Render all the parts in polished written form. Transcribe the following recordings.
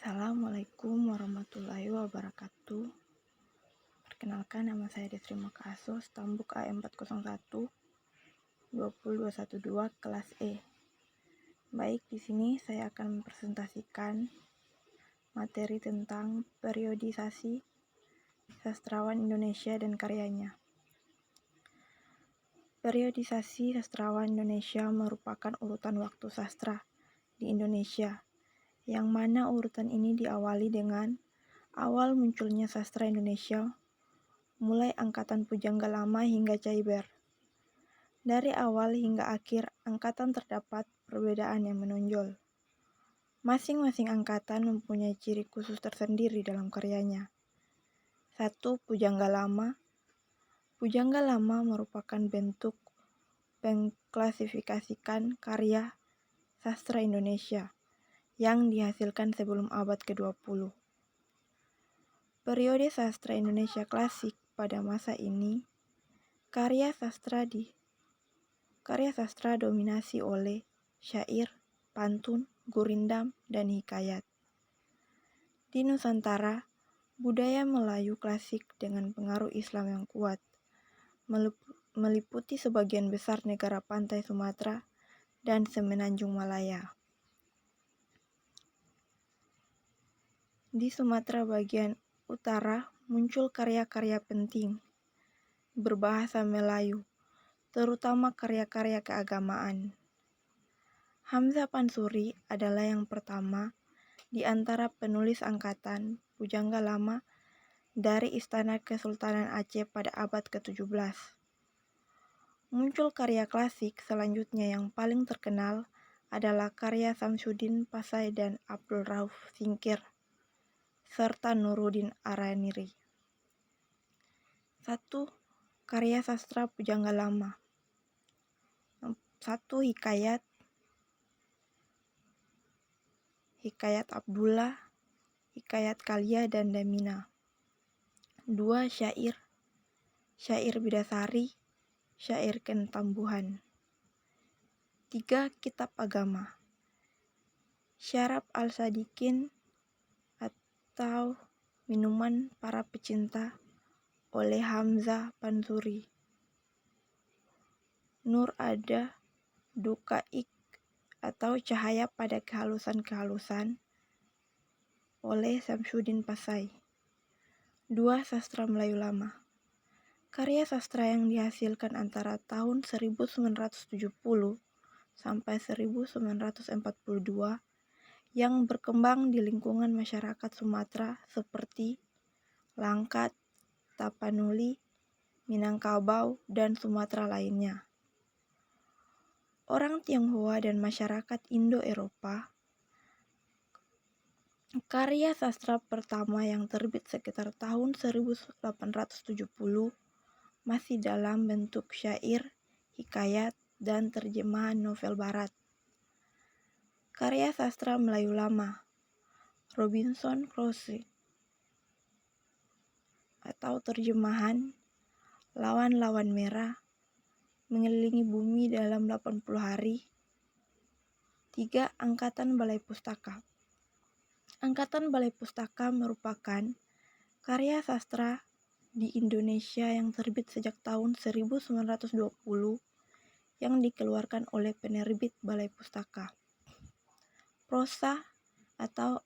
Assalamualaikum warahmatullahi wabarakatuh. Perkenalkan, nama saya Desri Makaso, Stambuk AM401 20212 kelas E. Baik, di sini saya akan mempresentasikan materi tentang periodisasi sastrawan Indonesia dan karyanya. Periodisasi sastrawan Indonesia merupakan urutan waktu sastra di Indonesia, yang mana urutan ini diawali dengan awal munculnya sastra Indonesia, mulai angkatan Pujangga Lama hingga Caiber. Dari awal hingga akhir angkatan terdapat perbedaan yang menonjol. Masing-masing angkatan mempunyai ciri khusus tersendiri dalam karyanya. 1. Pujangga Lama. Pujangga Lama merupakan bentuk pengklasifikasikan karya sastra Indonesia yang dihasilkan sebelum abad ke-20. Periode sastra Indonesia klasik pada masa ini, karya sastra dominasi oleh syair, pantun, gurindam, dan hikayat. Di Nusantara, budaya Melayu klasik dengan pengaruh Islam yang kuat meliputi sebagian besar negara pantai Sumatera dan Semenanjung Malaya. Di Sumatera bagian utara muncul karya-karya penting berbahasa Melayu, terutama karya-karya keagamaan. Hamzah Pansuri adalah yang pertama di antara penulis angkatan Pujangga Lama dari Istana Kesultanan Aceh pada abad ke-17. Muncul karya klasik selanjutnya yang paling terkenal adalah karya Samsudin Pasai dan Abdul Rauf Singkir, serta Nuruddin Araniri. 1. Karya sastra Pujangga Lama. 1. Hikayat Abdullah, Hikayat Kalia dan Damina. 2. Syair Bidasari, Syair Kentambuhan. 3. Kitab Agama. Syaraf Al-Sadikin atau Minuman Para Pecinta oleh Hamzah Pansuri. Nur Ada Dukaik atau Cahaya pada Kehalusan-Kehalusan oleh Samsudin Pasai. 2. Sastra Melayu Lama. Karya sastra yang dihasilkan antara tahun 1970 sampai 1942 yang berkembang di lingkungan masyarakat Sumatera seperti Langkat, Tapanuli, Minangkabau, dan Sumatera lainnya. Orang Tionghoa dan masyarakat Indo-Eropa. Karya sastra pertama yang terbit sekitar tahun 1870 masih dalam bentuk syair, hikayat, dan terjemahan novel barat. Karya sastra Melayu Lama. Robinson Crusoe atau terjemahan Lawan-Lawan Merah, Mengelilingi Bumi dalam 80 Hari. 3. Angkatan Balai Pustaka. Angkatan Balai Pustaka merupakan karya sastra di Indonesia yang terbit sejak tahun 1920 yang dikeluarkan oleh penerbit Balai Pustaka. Prosa atau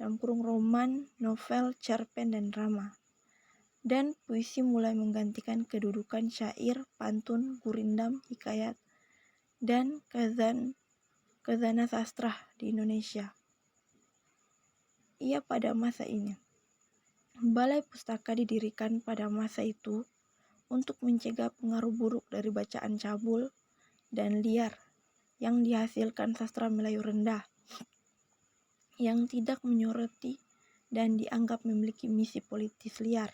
roman, novel, cerpen, dan drama. Dan puisi mulai menggantikan kedudukan syair, pantun, gurindam, hikayat, dan khazanah sastra di Indonesia. Ia pada masa ini. Balai Pustaka didirikan pada masa itu untuk mencegah pengaruh buruk dari bacaan cabul dan liar yang dihasilkan sastra Melayu rendah, yang tidak menyoroti dan dianggap memiliki misi politis liar.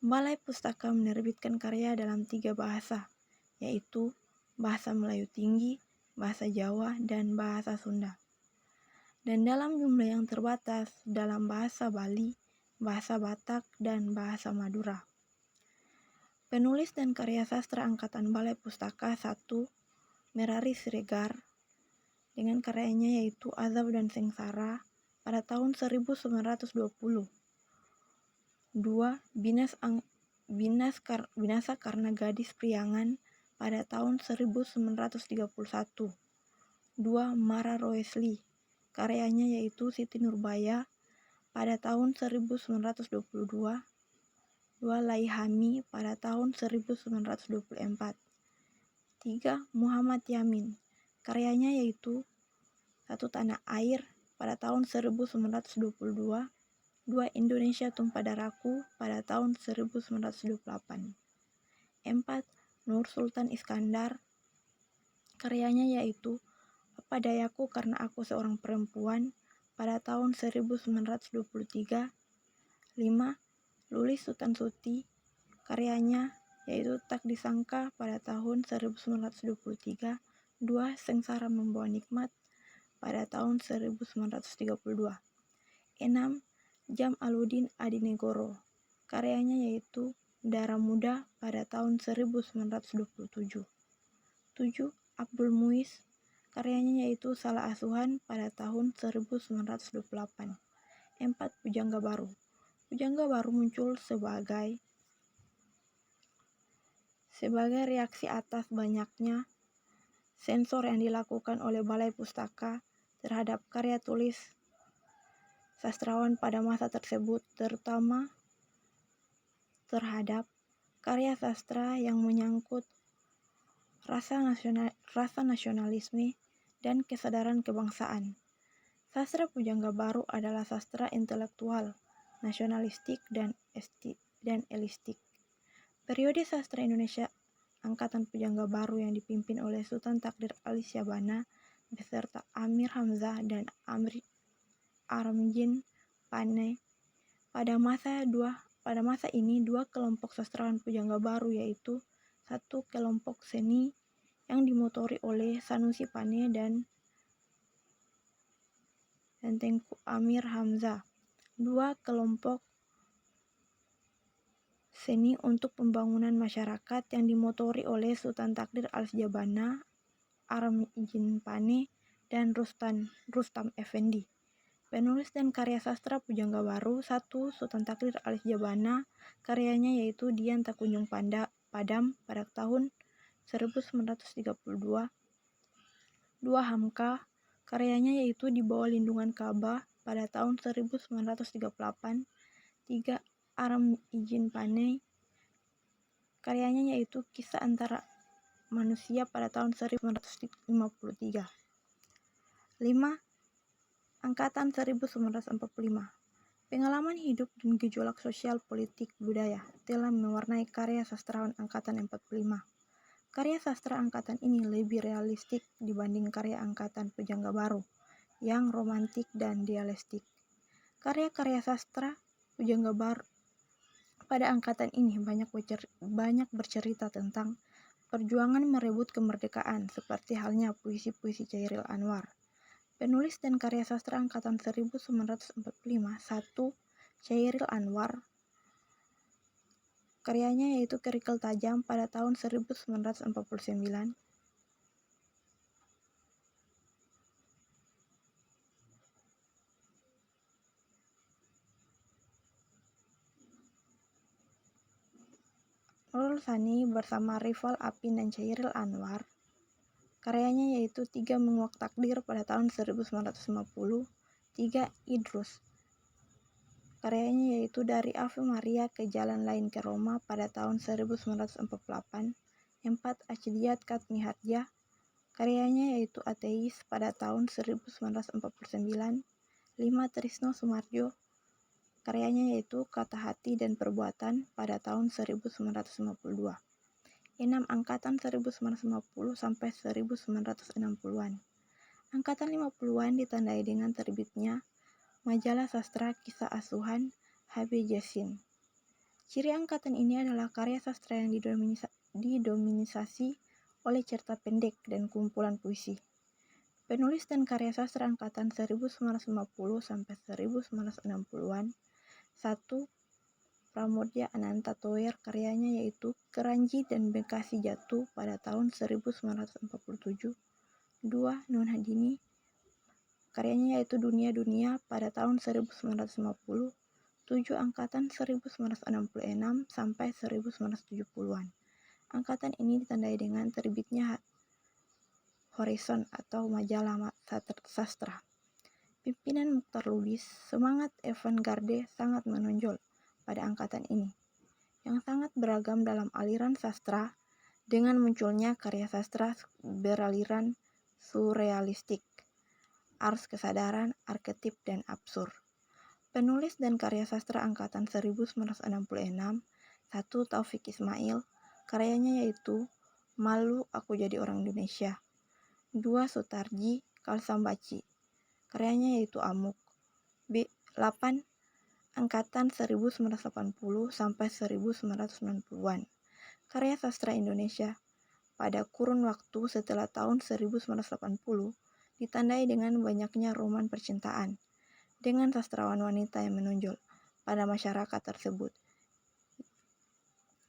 Balai Pustaka menerbitkan karya dalam 3 bahasa, yaitu bahasa Melayu Tinggi, bahasa Jawa, dan bahasa Sunda. Dan dalam jumlah yang terbatas dalam bahasa Bali, bahasa Batak, dan bahasa Madura. Penulis dan karya sastra angkatan Balai Pustaka 1. Merari Siregar dengan karyanya yaitu Azab dan Sengsara, pada tahun 1920. 2. Binasa karena gadis priangan pada tahun 1931. 2. Mara Roesli, karyanya yaitu Siti Nurbaya pada tahun 1922. 2. Laihami pada tahun 1924. 3. Muhammad Yamin, karyanya yaitu Satu Tanah Air pada tahun 1922. 2. Indonesia Tumpah Darahku pada tahun 1928. 4. Nur Sultan Iskandar, karyanya yaitu Apa Dayaku Karena Aku Seorang Perempuan pada tahun 1923. 5. Lulis Sutansuti, karyanya yaitu Tak Disangka pada tahun 1923. 2. Sengsara Membawa Nikmat pada tahun 1932. 6. Jamaluddin Adinegoro, karyanya yaitu Darah Muda pada tahun 1927. 7. Abdul Muiz, karyanya yaitu Salah Asuhan pada tahun 1928. 4. Pujangga Baru. Pujangga Baru muncul sebagai reaksi atas banyaknya sensor yang dilakukan oleh Balai Pustaka terhadap karya tulis sastrawan pada masa tersebut, terutama terhadap karya sastra yang menyangkut rasa nasionalisme dan kesadaran kebangsaan. Sastra Pujangga Baru adalah sastra intelektual, nasionalistik, dan elitistik. Periode sastra Indonesia Angkatan Pujangga Baru yang dipimpin oleh Sultan Takdir Ali Syabana beserta Amir Hamzah dan Armjin Pane. Pada masa ini dua kelompok sastrawan Pujangga Baru, yaitu satu kelompok seni yang dimotori oleh Sanusi Pane dan Tengku Amir Hamzah. 2. Kelompok seni untuk pembangunan masyarakat yang dimotori oleh Sultan Takdir Al-Syabana, Armjin Pane, dan Rustam Effendi. Penulis dan karya sastra Pujangga Baru. 1. Sultan Takdir Al-Syabana, karyanya yaitu Dian Tak Kunjung Padam pada tahun 1932. 2. Hamka, karyanya yaitu Di Bawah Lindungan Ka'bah pada tahun 1938. 3. Armjin Pane, karyanya yaitu Kisah Antara Manusia pada tahun 1953. 5. Angkatan 1945. Pengalaman hidup dan gejolak sosial politik budaya telah mewarnai karya sastrawan Angkatan 45. Karya sastra angkatan ini lebih realistik dibanding karya Angkatan Pujangga Baru yang romantik dan dialektik. Karya-karya sastra Pujangga Baru pada angkatan ini banyak bercerita tentang perjuangan merebut kemerdekaan, seperti halnya puisi-puisi Chairil Anwar. Penulis dan karya sastra Angkatan 1945. 1. Chairil Anwar, karyanya yaitu Kerikil Tajam pada tahun 1949. Nurul Sani bersama rival Apin dan Chairil Anwar, karyanya yaitu Tiga Menguak Takdir pada tahun 1950. 3. Idrus, karyanya yaitu Dari Ave Maria ke Jalan Lain ke Roma pada tahun 1948. 4. Achiliyat Katmihardja, karyanya yaitu Ateis pada tahun 1949. 5. Trisno Soemardjo, karyanya yaitu Kata Hati dan Perbuatan pada tahun 1952. 6. Angkatan 1950 sampai 1960-an. Angkatan 50-an ditandai dengan terbitnya majalah sastra Kisah Asuhan H.B. Jassin. Ciri angkatan ini adalah karya sastra yang didominasi oleh cerita pendek dan kumpulan puisi. Penulis dan karya sastra angkatan 1950 sampai 1960-an. 1. Pramodya Ananta Toer, karyanya yaitu Keranji dan Bekasi Jatuh pada tahun 1947. 2. Nun Hadini, karyanya yaitu Dunia-Dunia pada tahun 1950, 7 Angkatan 1966 sampai 1970-an. Angkatan ini ditandai dengan terbitnya Horizon atau majalah sastra. Pimpinan Mukhtar Lubis, semangat avant-garde sangat menonjol pada angkatan ini, yang sangat beragam dalam aliran sastra dengan munculnya karya sastra beraliran surrealistik, ars kesadaran, arketip, dan absurd. Penulis dan karya sastra angkatan 1966, 1. Taufik Ismail, karyanya yaitu Malu Aku Jadi Orang Indonesia. 2. Sutarji Kalsambaci, karyanya yaitu Amuk. 8. Angkatan 1980 sampai 1990-an. Karya sastra Indonesia pada kurun waktu setelah tahun 1980 ditandai dengan banyaknya roman percintaan dengan sastrawan wanita yang menonjol pada masyarakat tersebut,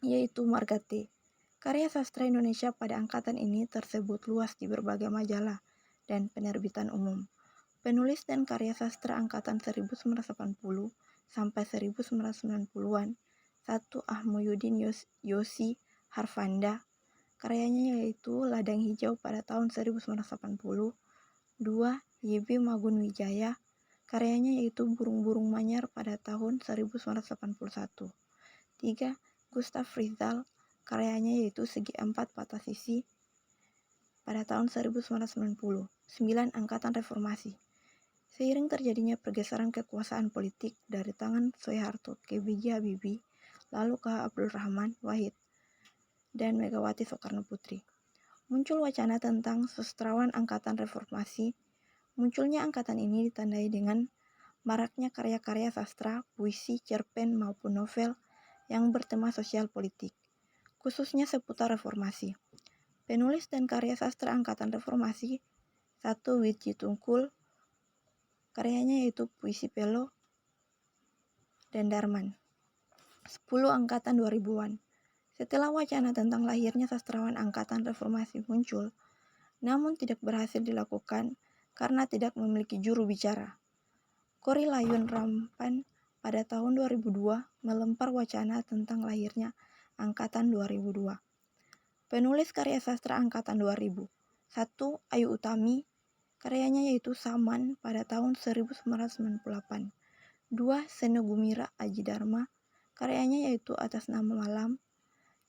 yaitu Marga T. Karya sastra Indonesia pada angkatan ini tersebut luas di berbagai majalah dan penerbitan umum. Penulis dan karya sastra angkatan 1980 sampai 1990-an. 1. Ahmuyudin Yosi Harfanda, karyanya yaitu Ladang Hijau pada tahun 1980. 2. Y.B. Magun Wijaya, karyanya yaitu Burung-Burung Manyar pada tahun 1981. 3. Gustav Rizal, karyanya yaitu Segi Empat Patah Sisi pada tahun 1990. 9. Angkatan Reformasi. Seiring terjadinya pergeseran kekuasaan politik dari tangan Soeharto ke B.J. Habibie, lalu ke Abdul Rahman Wahid dan Megawati Soekarno Putri, muncul wacana tentang sastrawan angkatan reformasi. Munculnya angkatan ini ditandai dengan maraknya karya-karya sastra, puisi, cerpen, maupun novel yang bertema sosial politik, khususnya seputar reformasi. Penulis dan karya sastra angkatan reformasi. 1. Wiji Tungkul, karyanya yaitu Puisi Pelo dan Darman. 10. Angkatan 2000-an. Setelah wacana tentang lahirnya sastrawan angkatan reformasi muncul, namun tidak berhasil dilakukan karena tidak memiliki juru bicara, Kori Layun Rampan pada tahun 2002 melempar wacana tentang lahirnya angkatan 2002. Penulis karya sastra angkatan 2000. 1. Ayu Utami, karyanya yaitu Saman pada tahun 1998. 2. Sene Gumira Aji Dharma, karyanya yaitu Atas Nama Malam.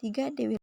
3. Dewi